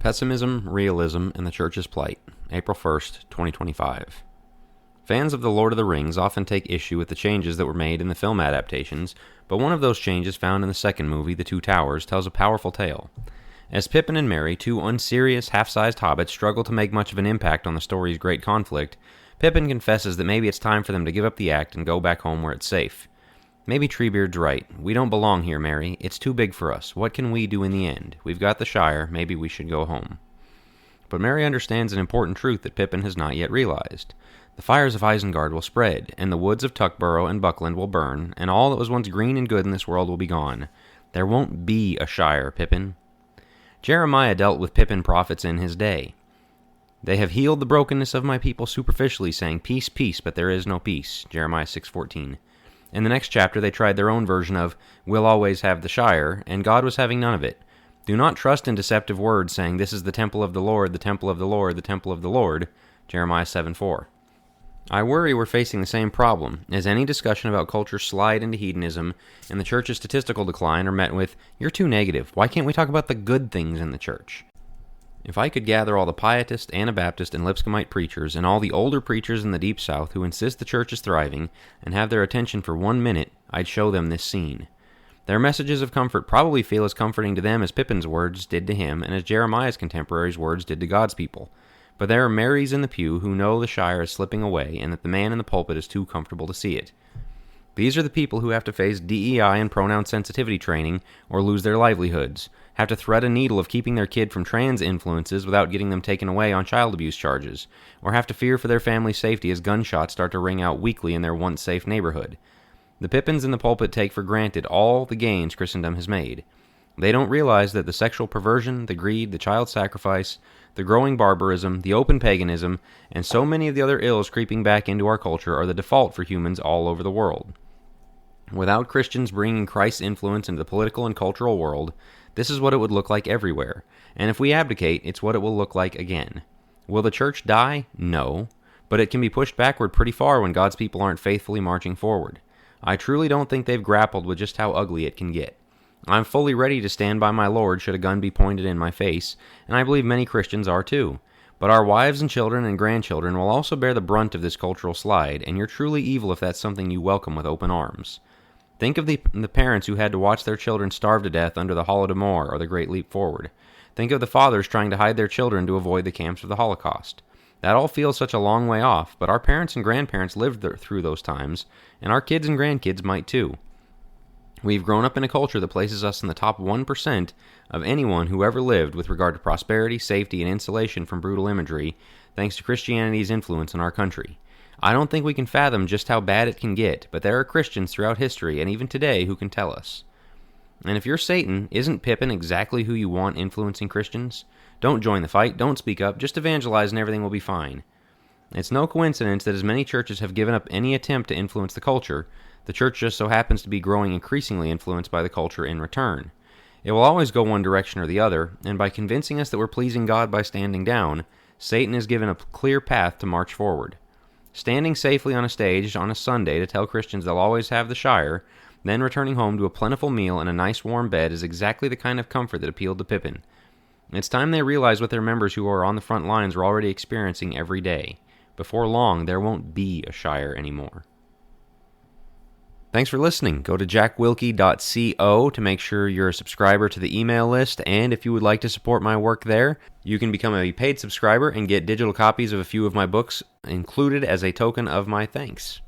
Pessimism, Realism, and the Church's Plight, April 1st, 2025. Fans of The Lord of the Rings often take issue with the changes that were made in the film adaptations, but one of those changes found in the second movie, The Two Towers, tells a powerful tale. As Pippin and Merry, two unserious, half-sized hobbits, struggle to make much of an impact on the story's great conflict, Pippin confesses that maybe it's time for them to give up the act and go back home where it's safe. Maybe Treebeard's right. We don't belong here, Merry. It's too big for us. What can we do in the end? We've got the Shire. Maybe we should go home. But Merry understands an important truth that Pippin has not yet realized. The fires of Isengard will spread, and the woods of Tuckborough and Buckland will burn, and all that was once green and good in this world will be gone. There won't be a Shire, Pippin. Jeremiah dealt with Pippin prophets in his day. They have healed the brokenness of my people superficially, saying, "Peace, peace, but there is no peace." Jeremiah 6:14. In the next chapter, they tried their own version of, "We'll always have the Shire," and God was having none of it. Do not trust in deceptive words saying, "This is the temple of the Lord, the temple of the Lord, the temple of the Lord." Jeremiah 7:4. I worry we're facing the same problem, as any discussion about culture's slide into hedonism and the church's statistical decline are met with, "You're too negative. Why can't we talk about the good things in the church?" If I could gather all the Pietist, Anabaptist, and Lipscombite preachers, and all the older preachers in the Deep South who insist the church is thriving, and have their attention for 1 minute, I'd show them this scene. Their messages of comfort probably feel as comforting to them as Pippin's words did to him, and as Jeremiah's contemporaries' words did to God's people. But there are Marys in the pew who know the Shire is slipping away, and that the man in the pulpit is too comfortable to see it. These are the people who have to face DEI and pronoun sensitivity training, or lose their livelihoods, have to thread a needle of keeping their kid from trans influences without getting them taken away on child abuse charges, or have to fear for their family's safety as gunshots start to ring out weekly in their once safe neighborhood. The Pippins in the pulpit take for granted all the gains Christendom has made. They don't realize that the sexual perversion, the greed, the child sacrifice, the growing barbarism, the open paganism, and so many of the other ills creeping back into our culture are the default for humans all over the world. Without Christians bringing Christ's influence into the political and cultural world, this is what it would look like everywhere, and if we abdicate, it's what it will look like again. Will the church die? No, but it can be pushed backward pretty far when God's people aren't faithfully marching forward. I truly don't think they've grappled with just how ugly it can get. I'm fully ready to stand by my Lord should a gun be pointed in my face, and I believe many Christians are too. But our wives and children and grandchildren will also bear the brunt of this cultural slide, and you're truly evil if that's something you welcome with open arms. Think of the parents who had to watch their children starve to death under the Holodomor or the Great Leap Forward. Think of the fathers trying to hide their children to avoid the camps of the Holocaust. That all feels such a long way off, but our parents and grandparents lived through those times, and our kids and grandkids might too. We've grown up in a culture that places us in the top 1% of anyone who ever lived with regard to prosperity, safety, and insulation from brutal imagery, thanks to Christianity's influence in our country. I don't think we can fathom just how bad it can get, but there are Christians throughout history, and even today, who can tell us. And if you're Satan, isn't Pippin exactly who you want influencing Christians? Don't join the fight, don't speak up, just evangelize and everything will be fine. It's no coincidence that as many churches have given up any attempt to influence the culture, the church just so happens to be growing increasingly influenced by the culture in return. It will always go one direction or the other, and by convincing us that we're pleasing God by standing down, Satan is given a clear path to march forward. Standing safely on a stage on a Sunday to tell Christians they'll always have the Shire, then returning home to a plentiful meal and a nice warm bed is exactly the kind of comfort that appealed to Pippin. It's time they realize what their members who are on the front lines are already experiencing every day. Before long, there won't be a Shire anymore. Thanks for listening. Go to jackwilkie.co to make sure you're a subscriber to the email list, and if you would like to support my work there, you can become a paid subscriber and get digital copies of a few of my books included as a token of my thanks.